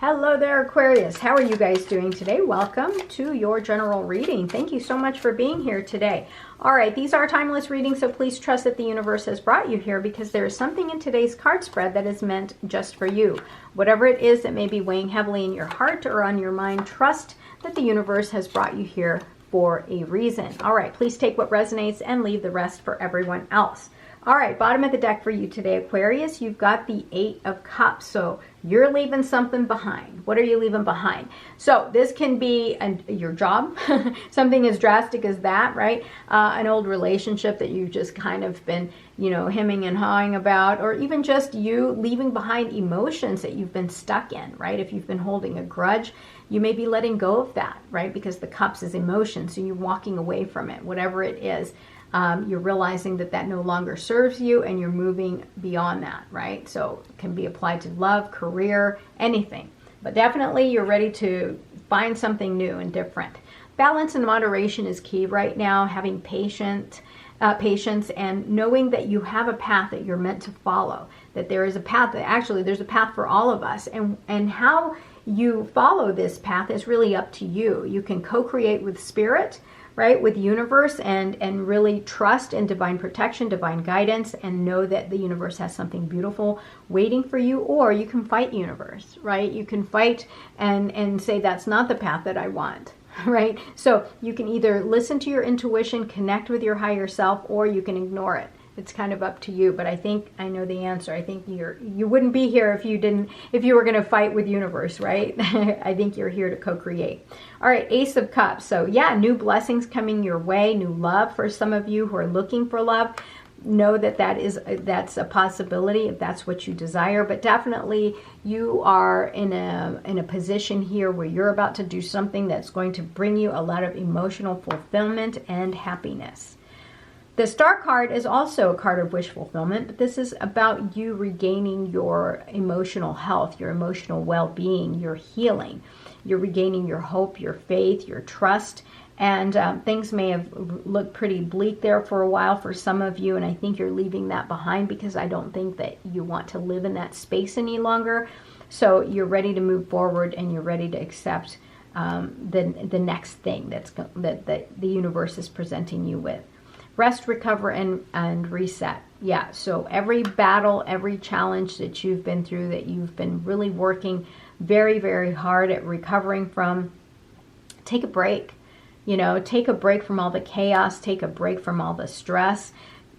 Hello there, Aquarius. How are you guys doing today? Welcome to your general reading. Thank you so much for being here today. All right, these are timeless readings, so please trust that the universe has brought you here because there is something in today's card spread that is meant just for you. Whatever it is that may be weighing heavily in your heart or on your mind, trust that the universe has brought you here for a reason. All right, please take what resonates and leave the rest for everyone else. All right, bottom of the deck for you today, Aquarius, you've got the Eight of Cups. So you're leaving something behind. What are you leaving behind? So this can be your job, something as drastic as that, right? An old relationship that you've just kind of been, hemming and hawing about, or even just you leaving behind emotions that you've been stuck in, right? If you've been holding a grudge, you may be letting go of that, right? Because the cups is emotion, so you're walking away from it, whatever it is. You're realizing that no longer serves you and you're moving beyond that, right? So it can be applied to love, career, anything. But definitely you're ready to find something new and different. Balance and moderation is key right now. Having patience and knowing that you have a path that you're meant to follow. That there is a path, there's a path for all of us. And how you follow this path is really up to you. You can co-create with spirit, right, with universe, and really trust in divine protection, divine guidance, and know that the universe has something beautiful waiting for you. Or you can fight universe, right? You can fight and say that's not the path that I want, right? So you can either listen to your intuition, connect with your higher self, or you can ignore it. It's kind of up to you, but I think I know the answer. I think you wouldn't be here if you were going to fight with universe, right? I think you're here to co-create. All right, Ace of Cups. So yeah, new blessings coming your way, new love for some of you who are looking for love. Know that's a possibility if that's what you desire, but definitely you are in a position here where you're about to do something that's going to bring you a lot of emotional fulfillment and happiness. The Star card is also a card of wish fulfillment, but this is about you regaining your emotional health, your emotional well-being, your healing. You're regaining your hope, your faith, your trust, and things may have looked pretty bleak there for a while for some of you, and I think you're leaving that behind because I don't think that you want to live in that space any longer. So you're ready to move forward and you're ready to accept the next thing that the universe is presenting you with. Rest, recover, and reset. Yeah, so every battle, every challenge that you've been through, that you've been really working very, very hard at recovering from, take a break. Take a break from all the chaos, take a break from all the stress.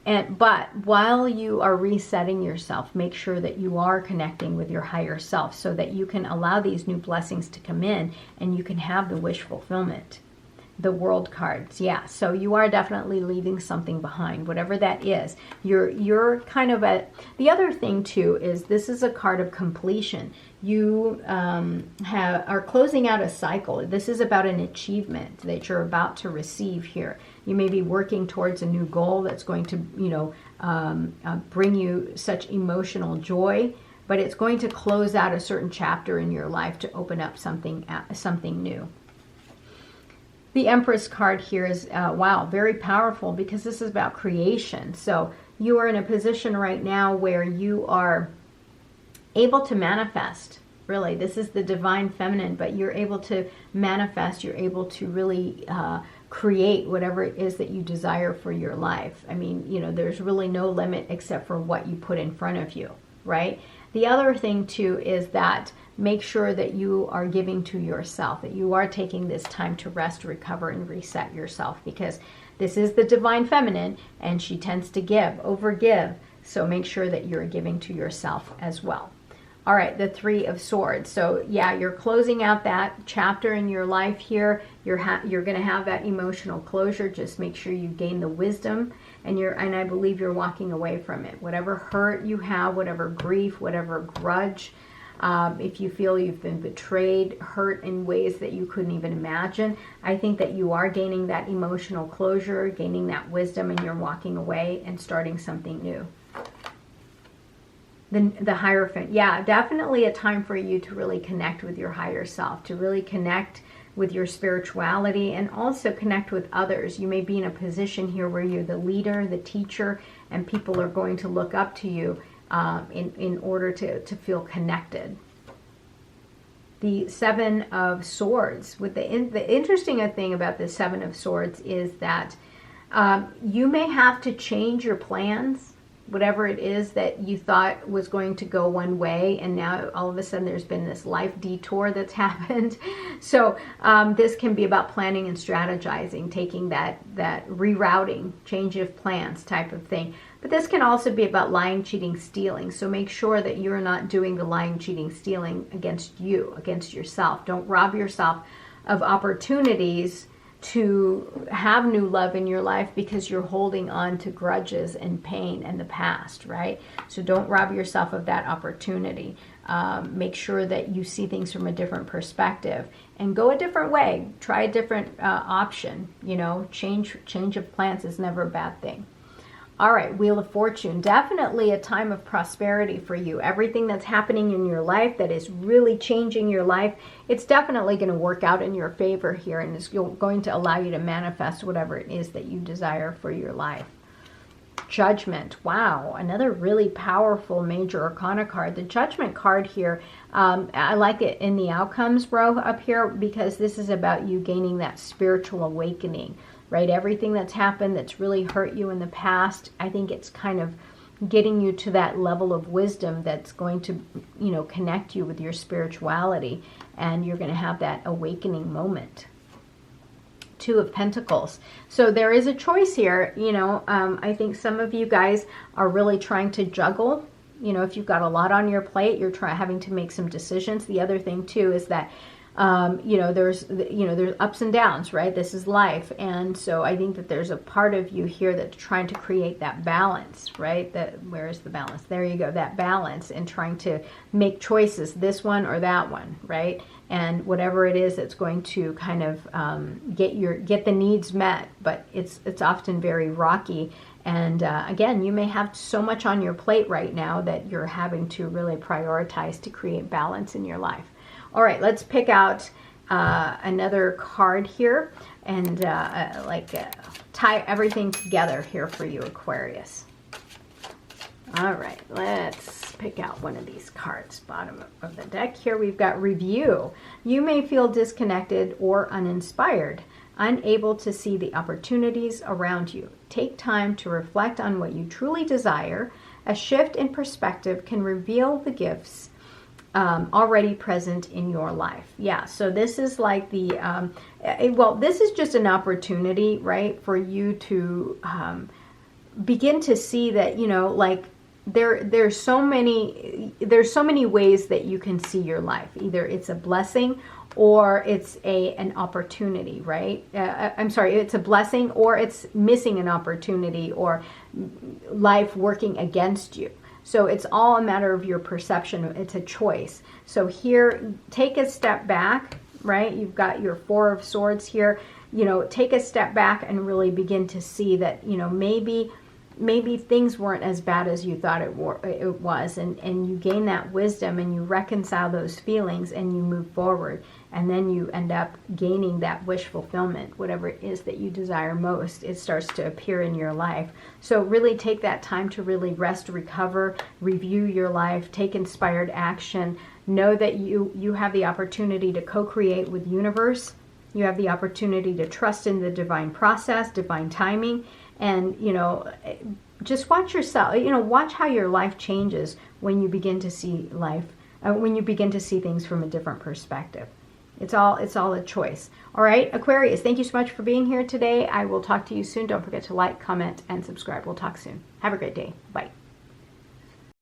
But while you are resetting yourself, make sure that you are connecting with your higher self so that you can allow these new blessings to come in and you can have the wish fulfillment. The World cards, yeah. So you are definitely leaving something behind, whatever that is. You're kind of the other thing too is this is a card of completion. You are closing out a cycle. This is about an achievement that you're about to receive here. You may be working towards a new goal that's going to, bring you such emotional joy, but it's going to close out a certain chapter in your life to open up something new. The Empress card here is, wow, very powerful because this is about creation. So you are in a position right now where you are able to manifest. Really, this is the divine feminine, but you're able to manifest. You're able to really create whatever it is that you desire for your life. I mean, there's really no limit except for what you put in front of you, right? The other thing too is that make sure that you are giving to yourself, that you are taking this time to rest, recover, and reset yourself, because this is the divine feminine and she tends to overgive. So make sure that you're giving to yourself as well. All right, the Three of Swords. So yeah, you're closing out that chapter in your life here. You're going to have that emotional closure. Just make sure you gain the wisdom, and I believe you're walking away from it. Whatever hurt you have, whatever grief, whatever grudge, if you feel you've been betrayed, hurt in ways that you couldn't even imagine, I think that you are gaining that emotional closure, gaining that wisdom, and you're walking away and starting something new. The Hierophant. Yeah, definitely a time for you to really connect with your higher self, to really connect with your spirituality and also connect with others. You may be in a position here where you're the leader, the teacher, and people are going to look up to you in order to feel connected. the Seven of Swords. With the interesting thing about the Seven of Swords is that you may have to change your plans, whatever it is that you thought was going to go one way, and now all of a sudden there's been this life detour that's happened. So this can be about planning and strategizing, taking that rerouting, change of plans type of thing. But this can also be about lying, cheating, stealing. So make sure that you're not doing the lying, cheating, stealing against you, against yourself. Don't rob yourself of opportunities to have new love in your life because you're holding on to grudges and pain and the past, right? So don't rob yourself of that opportunity. Make sure that you see things from a different perspective and go a different way. Try a different option. You know, change of plans is never a bad thing. All right, Wheel of Fortune, definitely a time of prosperity for you. Everything that's happening in your life that is really changing your life, it's definitely going to work out in your favor here, and it's going to allow you to manifest whatever it is that you desire for your life. Judgment, wow, another really powerful major arcana card. The Judgment card here, I like it in the outcomes row up here because this is about you gaining that spiritual awakening. Right, everything that's happened that's really hurt you in the past, I think it's kind of getting you to that level of wisdom that's going to, you know, connect you with your spirituality, and you're going to have that awakening moment. Two of Pentacles. So there is a choice here. You know, I think some of you guys are really trying to juggle. You know, if you've got a lot on your plate, you're having to make some decisions. The other thing too is that there's ups and downs, right? This is life. And so I think that there's a part of you here that's trying to create that balance, right? Where is the balance? There you go, that balance, and trying to make choices, this one or that one, right? And whatever it is that's going to kind of get the needs met, but it's often very rocky. And again, you may have so much on your plate right now that you're having to really prioritize to create balance in your life. All right, let's pick out another card here and tie everything together here for you, Aquarius. All right, let's pick out one of these cards. Bottom of the deck here, we've got Review. You may feel disconnected or uninspired, unable to see the opportunities around you. Take time to reflect on what you truly desire. A shift in perspective can reveal the gifts already present in your life. Yeah, so this is like the, this is just an opportunity, right, for you to begin to see that, you know, like there's so many ways that you can see your life. Either it's a blessing or it's an opportunity, right? It's a blessing or it's missing an opportunity or life working against you. So it's all a matter of your perception. It's a choice. So here, take a step back, right? You've got your Four of Swords here. You know, take a step back and really begin to see that, you know, maybe things weren't as bad as you thought it was. And you gain that wisdom and you reconcile those feelings and you move forward. And then you end up gaining that wish fulfillment, whatever it is that you desire most, it starts to appear in your life. So really take that time to really rest, recover, review your life, take inspired action. Know that you have the opportunity to co-create with universe. You have the opportunity to trust in the divine process, divine timing, and, you know, just watch yourself, you know, watch how your life changes when you begin to see life, when you begin to see things from a different perspective. It's all a choice. All right, Aquarius, thank you so much for being here today. I will talk to you soon. Don't forget to like, comment, and subscribe. We'll talk soon. Have a great day. Bye.